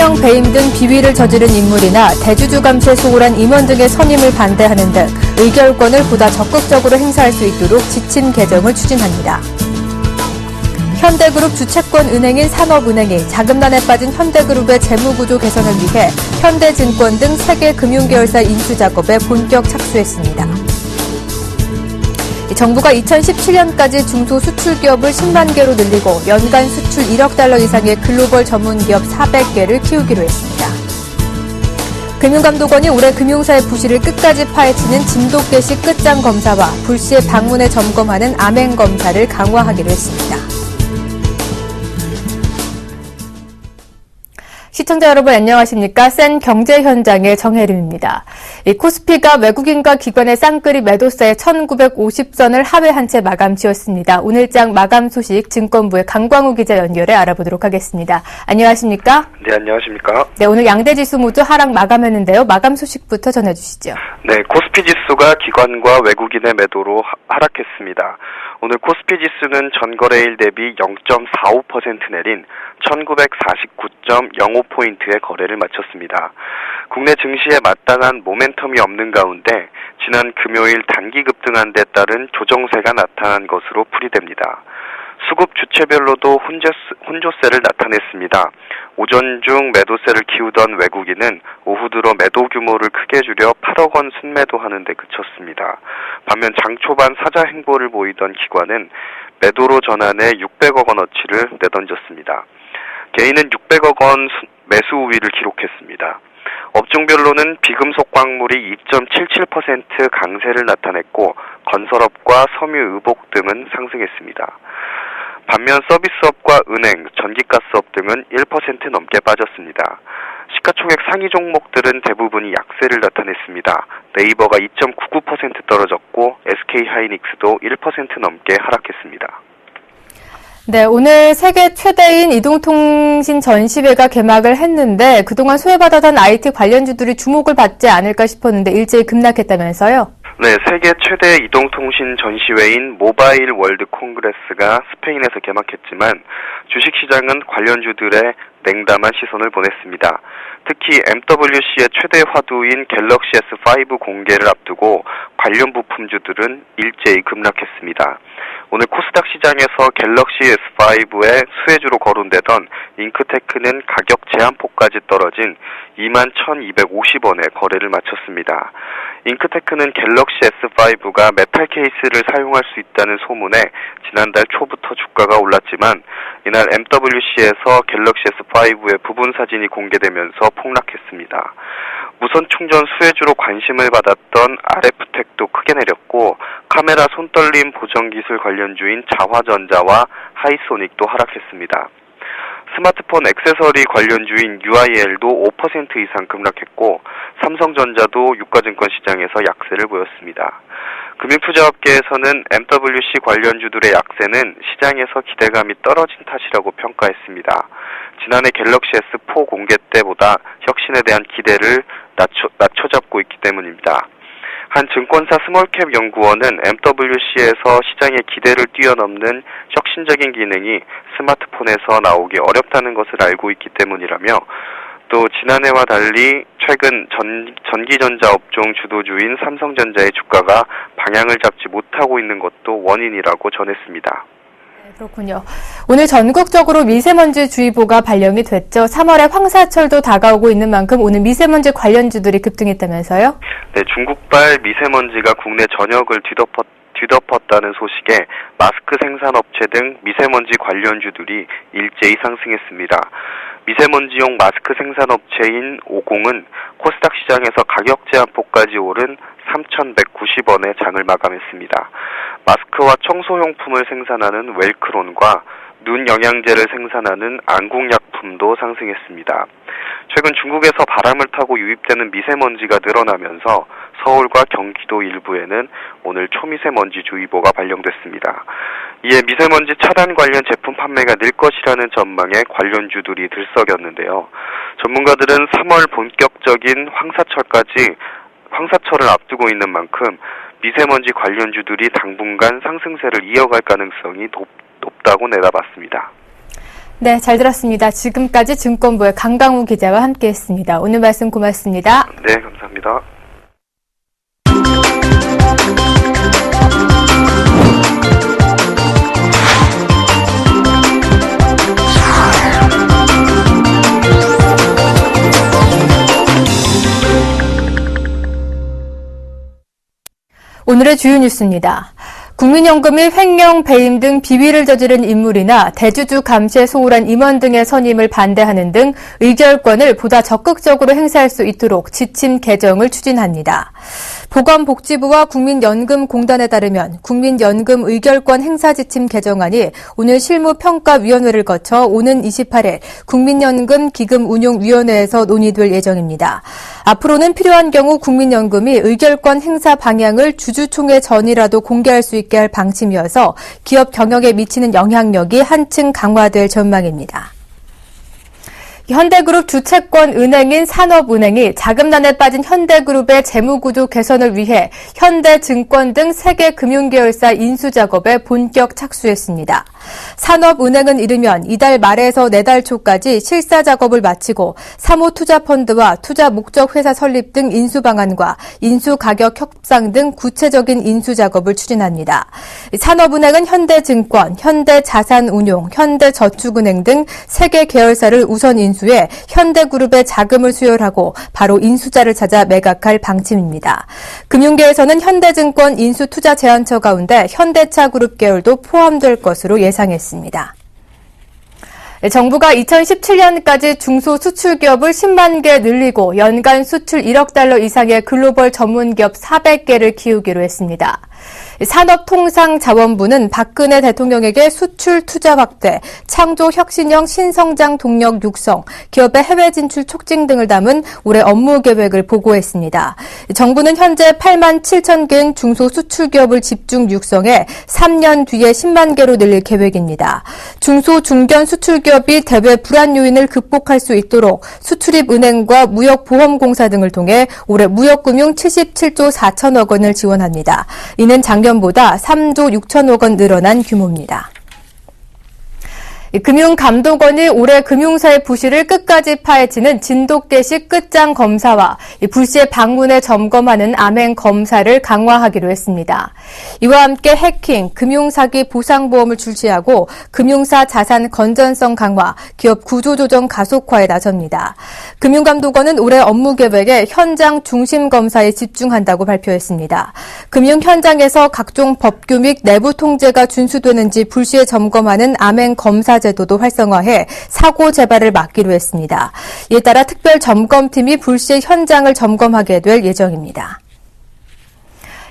대통령 배임 등 비위를 저지른 인물이나 대주주 감시에 소홀한 임원 등의 선임을 반대하는 등 의결권을 보다 적극적으로 행사할 수 있도록 지침 개정을 추진합니다. 현대그룹 주채권 은행인 산업은행이 자금난에 빠진 현대그룹의 재무구조 개선을 위해 현대증권 등 세계 금융계열사 인수 작업에 본격 착수했습니다. 정부가 2017년까지 중소수출기업을 10만 개로 늘리고 연간 수출 1억 달러 이상의 글로벌 전문기업 400개를 키우기로 했습니다. 금융감독원이 올해 금융사의 부실을 끝까지 파헤치는 진돗개식 끝장 검사와 불시에 방문해 점검하는 암행검사를 강화하기로 했습니다. 시청자 여러분 안녕하십니까? 센 경제 현장의 정혜림입니다. 코스피가 외국인과 기관의 쌍끌이 매도세에 1950선을 하회한 채 마감 지었습니다. 오늘장 마감 소식 증권부의 강광우 기자 연결해 알아보도록 하겠습니다. 안녕하십니까? 네, 안녕하십니까? 네, 오늘 양대 지수 모두 하락 마감했는데요. 마감 소식부터 전해주시죠. 네, 코스피 지수가 기관과 외국인의 매도로 하락했습니다. 오늘 코스피 지수는 전거래일 대비 0.45% 내린 1949.05포인트의 거래를 마쳤습니다. 국내 증시에 마땅한 모멘텀이 없는 가운데 지난 금요일 단기 급등한 데 따른 조정세가 나타난 것으로 풀이됩니다. 수급 주체별로도 혼조세를 나타냈습니다. 오전 중 매도세를 키우던 외국인은 오후 들어 매도 규모를 크게 줄여 8억 원 순매도하는 데 그쳤습니다. 반면 장 초반 사자 행보를 보이던 기관은 매도로 전환해 600억 원어치를 내던졌습니다. 개인은 600억 원 매수 우위를 기록했습니다. 업종별로는 비금속 광물이 2.77% 강세를 나타냈고 건설업과 섬유 의복 등은 상승했습니다. 반면 서비스업과 은행, 전기가스업 등은 1% 넘게 빠졌습니다. 시가총액 상위 종목들은 대부분이 약세를 나타냈습니다. 네이버가 2.99% 떨어졌고 SK하이닉스도 1% 넘게 하락했습니다. 네, 오늘 세계 최대인 이동통신 전시회가 개막을 했는데 그동안 소외받았던 IT 관련주들이 주목을 받지 않을까 싶었는데 일제히 급락했다면서요? 네, 세계 최대 이동통신 전시회인 모바일 월드 콩그레스가 스페인에서 개막했지만 주식시장은 관련주들의 냉담한 시선을 보냈습니다. 특히 MWC의 최대 화두인 갤럭시 S5 공개를 앞두고 관련 부품주들은 일제히 급락했습니다. 오늘 코스닥 시장에서 갤럭시 S5의 수혜주로 거론되던 잉크테크는 가격 제한폭까지 떨어진 21,250원에 거래를 마쳤습니다. 잉크테크는 갤럭시 S5가 메탈 케이스를 사용할 수 있다는 소문에 지난달 초부터 주가가 올랐지만 이날 MWC에서 갤럭시 S5의 부분 사진이 공개되면서 폭락했습니다. 무선 충전 수혜주로 관심을 받았던 RF텍도 크게 내렸고 카메라 손떨림 보정 기술 관련주인 자화전자와 하이소닉도 하락했습니다. 스마트폰 액세서리 관련주인 UIL도 5% 이상 급락했고 삼성전자도 유가증권 시장에서 약세를 보였습니다. 금융투자업계에서는 MWC 관련주들의 약세는 시장에서 기대감이 떨어진 탓이라고 평가했습니다. 지난해 갤럭시 S4 공개 때보다 혁신에 대한 기대를 낮춰잡고 있기 때문입니다. 한 증권사 스몰캡 연구원은 MWC에서 시장의 기대를 뛰어넘는 혁신적인 기능이 스마트폰에서 나오기 어렵다는 것을 알고 있기 때문이라며 또 지난해와 달리 최근 전기전자 업종 주도주인 삼성전자의 주가가 방향을 잡지 못하고 있는 것도 원인이라고 전했습니다. 그렇군요. 오늘 전국적으로 미세먼지 주의보가 발령이 됐죠. 3월에 황사철도 다가오고 있는 만큼 오늘 미세먼지 관련주들이 급등했다면서요? 네, 중국발 미세먼지가 국내 전역을 뒤덮었다는 소식에 마스크 생산업체 등 미세먼지 관련주들이 일제히 상승했습니다. 미세먼지용 마스크 생산업체인 오공은 코스닥 시장에서 가격 제한폭까지 오른 3,190원에 장을 마감했습니다. 마스크와 청소용품을 생산하는 웰크론과 눈 영양제를 생산하는 안국약품도 상승했습니다. 최근 중국에서 바람을 타고 유입되는 미세먼지가 늘어나면서 서울과 경기도 일부에는 오늘 초미세먼지주의보가 발령됐습니다. 이에 미세먼지 차단 관련 제품 판매가 늘 것이라는 전망에 관련주들이 들썩였는데요. 전문가들은 3월 본격적인 황사철을 앞두고 있는 만큼 미세먼지 관련주들이 당분간 상승세를 이어갈 가능성이 높다고 내다봤습니다. 네, 잘 들었습니다. 지금까지 증권부의 강강우 기자와 함께했습니다. 오늘 말씀 고맙습니다. 네, 감사합니다. 오늘의 주요 뉴스입니다. 국민연금이 횡령, 배임 등 비위를 저지른 인물이나 대주주 감시에 소홀한 임원 등의 선임을 반대하는 등 의결권을 보다 적극적으로 행사할 수 있도록 지침 개정을 추진합니다. 보건복지부와 국민연금공단에 따르면 국민연금 의결권 행사 지침 개정안이 오늘 실무평가위원회를 거쳐 오는 28일 국민연금 기금운용위원회에서 논의될 예정입니다. 앞으로는 필요한 경우 국민연금이 의결권 행사 방향을 주주총회 전이라도 공개할 수 있게 할 방침이어서 기업 경영에 미치는 영향력이 한층 강화될 전망입니다. 현대그룹 주채권 은행인 산업은행이 자금난에 빠진 현대그룹의 재무구조 개선을 위해 현대증권 등 세계 금융계열사 인수작업에 본격 착수했습니다. 산업은행은 이르면 이달 말에서 내달 초까지 실사작업을 마치고 사모투자펀드와 투자목적회사 설립 등 인수방안과 인수가격 협상 등 구체적인 인수작업을 추진합니다. 산업은행은 현대증권, 현대자산운용, 현대저축은행 등 세계 계열사를 우선 인수해 현대그룹의 자금을 수혈하고 바로 인수자를 찾아 매각할 방침입니다. 금융계에서는 현대증권 인수투자제안처 가운데 현대차그룹 계열도 포함될 것으로 예상했습니다. 정부가 2017년까지 중소수출기업을 10만 개 늘리고 연간 수출 1억 달러 이상의 글로벌 전문기업 400개를 키우기로 했습니다. 산업통상자원부는 박근혜 대통령에게 수출 투자 확대, 창조 혁신형 신성장 동력 육성, 기업의 해외 진출 촉진 등을 담은 올해 업무 계획을 보고했습니다. 정부는 현재 8만 7천 개인 중소수출기업을 집중 육성해 3년 뒤에 10만 개로 늘릴 계획입니다. 중소 중견 수출기업이 대외 불안 요인을 극복할 수 있도록 수출입은행과 무역보험공사 등을 통해 올해 무역금융 77조 4천억 원을 지원합니다. 이는 작년보다 3조 6천억 원 늘어난 규모입니다. 금융감독원이 올해 금융사의 부실을 끝까지 파헤치는 진돗개식 끝장 검사와 불시에 방문해 점검하는 암행 검사를 강화하기로 했습니다. 이와 함께 해킹, 금융사기 보상보험을 출시하고 금융사 자산 건전성 강화, 기업 구조조정 가속화에 나섭니다. 금융감독원은 올해 업무 계획에 현장 중심 검사에 집중한다고 발표했습니다. 금융 현장에서 각종 법규 및 내부 통제가 준수되는지 불시에 점검하는 암행 검사 제도도 활성화해 사고 재발을 막기로 했습니다. 이에 따라 특별 점검팀이 불시에 현장을 점검하게 될 예정입니다.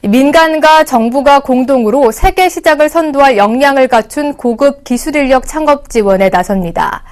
민간과 정부가 공동으로 세계 시장을 선도할 역량을 갖춘 고급 기술 인력 창업 지원에 나섭니다.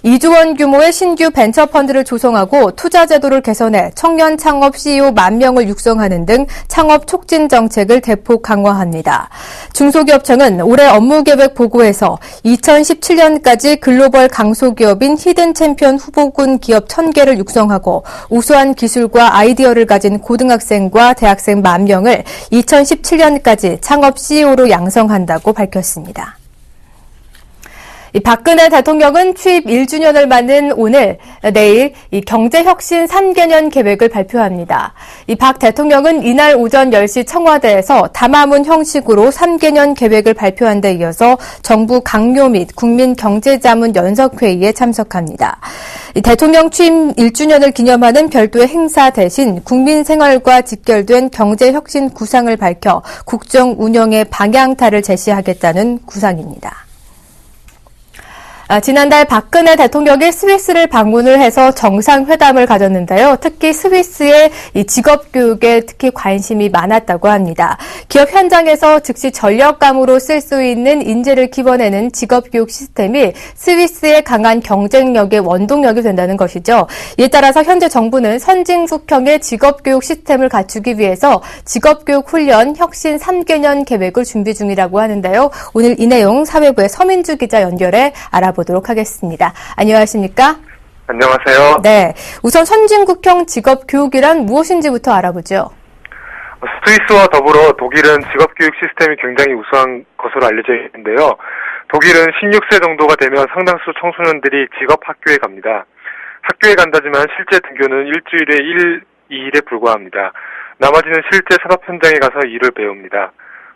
2조 원 규모의 신규 벤처펀드를 조성하고 투자 제도를 개선해 청년 창업 CEO 10,000명을 육성하는 등 창업 촉진 정책을 대폭 강화합니다. 중소기업청은 올해 업무 계획 보고에서 2017년까지 글로벌 강소기업인 히든 챔피언 후보군 기업 1,000개를 육성하고 우수한 기술과 아이디어를 가진 고등학생과 대학생 10,000명을 2017년까지 창업 CEO로 양성한다고 밝혔습니다. 박근혜 대통령은 취임 1주년을 맞는 오늘, 내일 경제혁신 3개년 계획을 발표합니다. 박 대통령은 이날 오전 10시 청와대에서 담화문 형식으로 3개년 계획을 발표한 데 이어서 정부 강요 및 국민경제자문 연석회의에 참석합니다. 대통령 취임 1주년을 기념하는 별도의 행사 대신 국민 생활과 직결된 경제혁신 구상을 밝혀 국정 운영의 방향타를 제시하겠다는 구상입니다. 지난달 박근혜 대통령이 스위스를 방문을 해서 정상회담을 가졌는데요. 특히 스위스의 이 직업교육에 특히 관심이 많았다고 합니다. 기업 현장에서 즉시 전력감으로 쓸 수 있는 인재를 키워내는 직업교육 시스템이 스위스의 강한 경쟁력의 원동력이 된다는 것이죠. 이에 따라서 현재 정부는 선진국형의 직업교육 시스템을 갖추기 위해서 직업교육 훈련 혁신 3개년 계획을 준비 중이라고 하는데요. 오늘 이 내용 사회부의 서민주 기자 연결해 알아보도록 하겠습니다. 안녕하십니까? 안녕하세요. 네, 우선 선진국형 직업교육이란 무엇인지부터 알아보죠. 스위스와 더불어 독일은 직업교육 시스템이 굉장히 우수한 것으로 알려져 있는데요. 독일은 16세 정도가 되면 상당수 청소년들이 직업학교에 갑니다. 학교에 간다지만 실제 등교는 일주일에 2일에 불과합니다. 나머지는 실제 산업 현장에 가서 일을 배웁니다.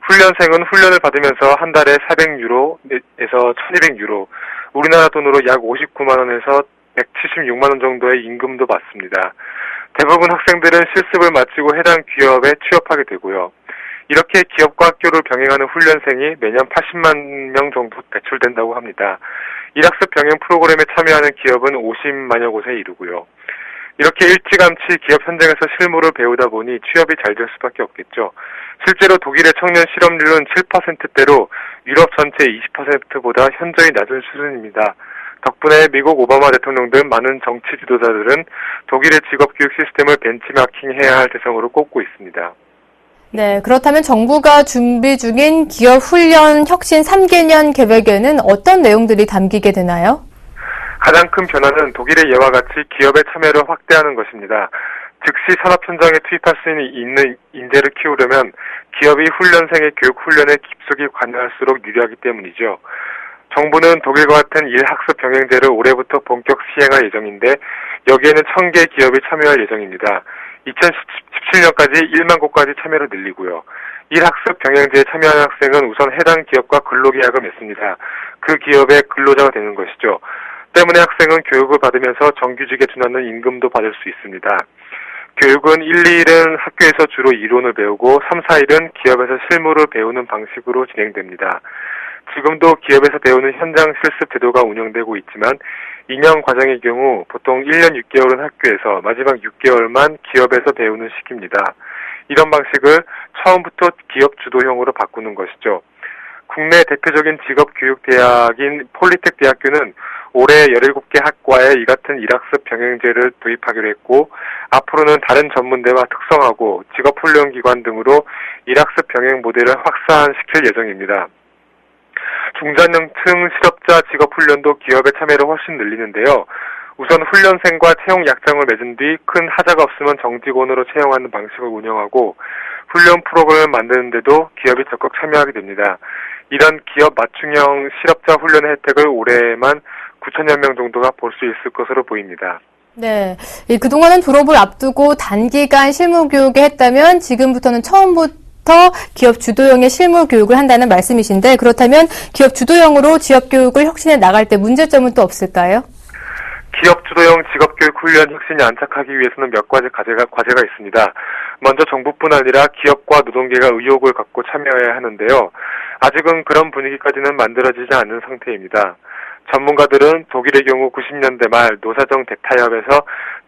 훈련생은 훈련을 받으면서 한 달에 400유로에서 1200유로, 우리나라 돈으로 약 59만 원에서 176만 원 정도의 임금도 받습니다. 대부분 학생들은 실습을 마치고 해당 기업에 취업하게 되고요. 이렇게 기업과 학교를 병행하는 훈련생이 매년 80만 명 정도 배출된다고 합니다. 일학습 병행 프로그램에 참여하는 기업은 50만여 곳에 이르고요. 이렇게 일찌감치 기업 현장에서 실무를 배우다 보니 취업이 잘 될 수밖에 없겠죠. 실제로 독일의 청년 실업률은 7%대로 유럽 전체 20%보다 현저히 낮은 수준입니다. 덕분에 미국 오바마 대통령 등 많은 정치 지도자들은 독일의 직업교육 시스템을 벤치마킹해야 할 대상으로 꼽고 있습니다. 네, 그렇다면 정부가 준비 중인 기업 훈련 혁신 3개년 계획에는 어떤 내용들이 담기게 되나요? 가장 큰 변화는 독일의 예와 같이 기업의 참여를 확대하는 것입니다. 즉시 산업 현장에 투입할 수 있는 인재를 키우려면 기업이 훈련생의 교육 훈련에 깊숙이 관여할수록 유리하기 때문이죠. 정부는 독일과 같은 일학습 병행제를 올해부터 본격 시행할 예정인데 여기에는 1000개 기업이 참여할 예정입니다. 2017년까지 1만 곳까지 참여를 늘리고요. 일학습 병행제에 참여하는 학생은 우선 해당 기업과 근로계약을 맺습니다. 그 기업의 근로자가 되는 것이죠. 때문에 학생은 교육을 받으면서 정규직에 준하는 임금도 받을 수 있습니다. 교육은 1, 2일은 학교에서 주로 이론을 배우고 3, 4일은 기업에서 실무를 배우는 방식으로 진행됩니다. 지금도 기업에서 배우는 현장 실습 제도가 운영되고 있지만 2년 과정의 경우 보통 1년 6개월은 학교에서 마지막 6개월만 기업에서 배우는 시기입니다. 이런 방식을 처음부터 기업 주도형으로 바꾸는 것이죠. 국내 대표적인 직업교육대학인 폴리텍 대학교는 올해 17개 학과에 이 같은 일학습 병행제를 도입하기로 했고 앞으로는 다른 전문대와 특성화고 직업훈련기관 등으로 일학습 병행 모델을 확산시킬 예정입니다. 중장년층 실업자 직업훈련도 기업의 참여를 훨씬 늘리는데요. 우선 훈련생과 채용 약정을 맺은 뒤 큰 하자가 없으면 정직원으로 채용하는 방식을 운영하고 훈련 프로그램을 만드는데도 기업이 적극 참여하게 됩니다. 이런 기업 맞춤형 실업자 훈련 혜택을 올해만 9천여 명 정도가 볼 수 있을 것으로 보입니다. 네, 그동안은 졸업을 앞두고 단기간 실무 교육에 했다면 지금부터는 처음부터 기업 주도형의 실무 교육을 한다는 말씀이신데 그렇다면 기업 주도형으로 지역 교육을 혁신해 나갈 때 문제점은 또 없을까요? 기업 주도형 직업교육 훈련 혁신이 안착하기 위해서는 몇 가지 과제가 있습니다. 먼저 정부뿐 아니라 기업과 노동계가 의욕을 갖고 참여해야 하는데요. 아직은 그런 분위기까지는 만들어지지 않은 상태입니다. 전문가들은 독일의 경우 90년대 말 노사정 대타협에서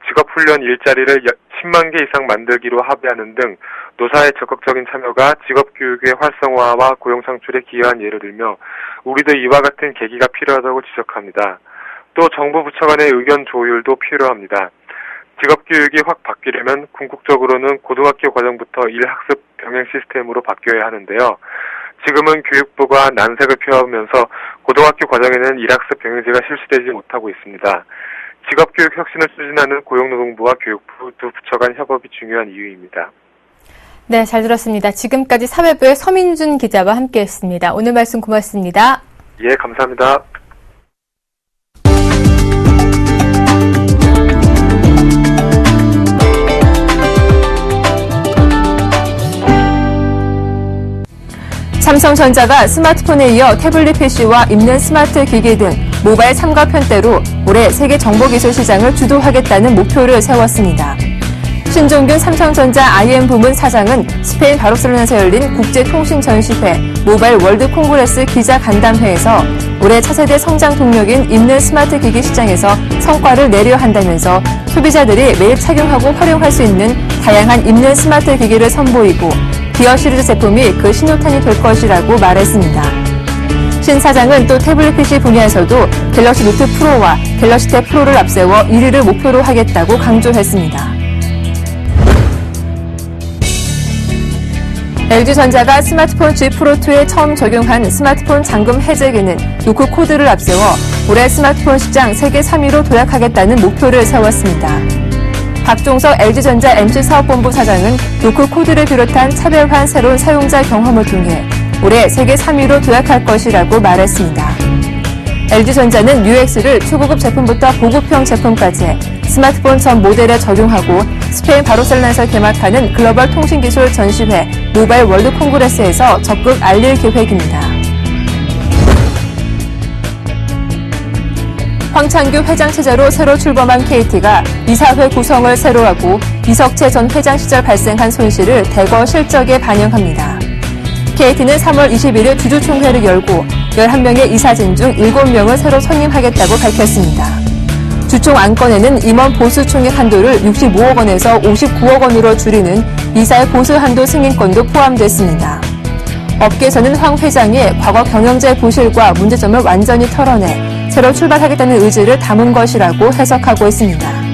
직업훈련 일자리를 10만 개 이상 만들기로 합의하는 등 노사의 적극적인 참여가 직업교육의 활성화와 고용 창출에 기여한 예를 들며 우리도 이와 같은 계기가 필요하다고 지적합니다. 또 정부 부처 간의 의견 조율도 필요합니다. 직업교육이 확 바뀌려면 궁극적으로는 고등학교 과정부터 일학습 병행 시스템으로 바뀌어야 하는데요. 지금은 교육부가 난색을 표하면서 고등학교 과정에는 일학습 병행제가 실시되지 못하고 있습니다. 직업교육 혁신을 추진하는 고용노동부와 교육부 두 부처 간 협업이 중요한 이유입니다. 네, 잘 들었습니다. 지금까지 사회부의 서민준 기자와 함께했습니다. 오늘 말씀 고맙습니다. 예, 감사합니다. 삼성전자가 스마트폰에 이어 태블릿 PC와 입는 스마트 기기 등 모바일 삼가 편대로 올해 세계 정보기술 시장을 주도하겠다는 목표를 세웠습니다. 신종균 삼성전자 IM 부문 사장은 스페인 바르셀로나에서 열린 국제통신전시회 모바일 월드 콩그레스 기자간담회에서 올해 차세대 성장 동력인 입는 스마트 기기 시장에서 성과를 내려 한다면서 소비자들이 매일 착용하고 활용할 수 있는 다양한 입는 스마트 기기를 선보이고 기어 시리즈 제품이 그 신호탄이 될 것이라고 말했습니다. 신 사장은 또 태블릿 PC 분야에서도 갤럭시 노트 프로와 갤럭시 탭 프로를 앞세워 1위를 목표로 하겠다고 강조했습니다. LG전자가 스마트폰 G 프로2에 처음 적용한 스마트폰 잠금 해제기는 노크 코드를 앞세워 올해 스마트폰 시장 세계 3위로 도약하겠다는 목표를 세웠습니다. 박종석 LG전자 MC 사업본부 사장은 노크 코드를 비롯한 차별화한 새로운 사용자 경험을 통해 올해 세계 3위로 도약할 것이라고 말했습니다. LG전자는 UX를 초고급 제품부터 고급형 제품까지 스마트폰 전 모델에 적용하고 스페인 바르셀로나에서 개막하는 글로벌 통신기술 전시회 모바일 월드 콩그레스에서 적극 알릴 계획입니다. 황창규 회장 체제로 새로 출범한 KT가 이사회 구성을 새로 하고 이석채 전 회장 시절 발생한 손실을 대거 실적에 반영합니다. KT는 3월 21일 주주총회를 열고 11명의 이사진 중 7명을 새로 선임하겠다고 밝혔습니다. 주총 안건에는 임원 보수 총액 한도를 65억 원에서 59억 원으로 줄이는 이사의 보수 한도 승인권도 포함됐습니다. 업계에서는 황 회장의 과거 경영제 부실과 문제점을 완전히 털어내 새로 출발하겠다는 의지를 담은 것이라고 해석하고 있습니다.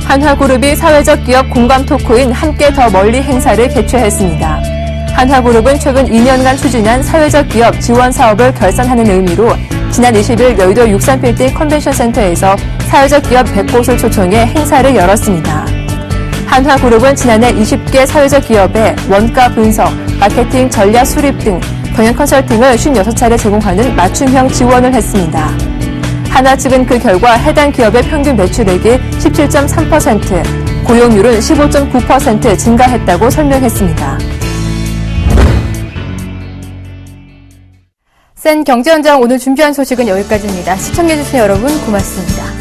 한화그룹이 사회적 기업 공감 토크인 함께 더 멀리 행사를 개최했습니다. 한화그룹은 최근 2년간 추진한 사회적 기업 지원 사업을 결산하는 의미로 지난 20일 여의도 63빌딩 컨벤션센터에서 사회적 기업 100곳을 초청해 행사를 열었습니다. 한화그룹은 지난해 20개 사회적 기업에 원가 분석, 마케팅 전략 수립 등 경영 컨설팅을 56차례 제공하는 맞춤형 지원을 했습니다. 한화 측은 그 결과 해당 기업의 평균 매출액이 17.3%, 고용률은 15.9% 증가했다고 설명했습니다. 센 경제 현장 오늘 준비한 소식은 여기까지입니다. 시청해주신 여러분 고맙습니다.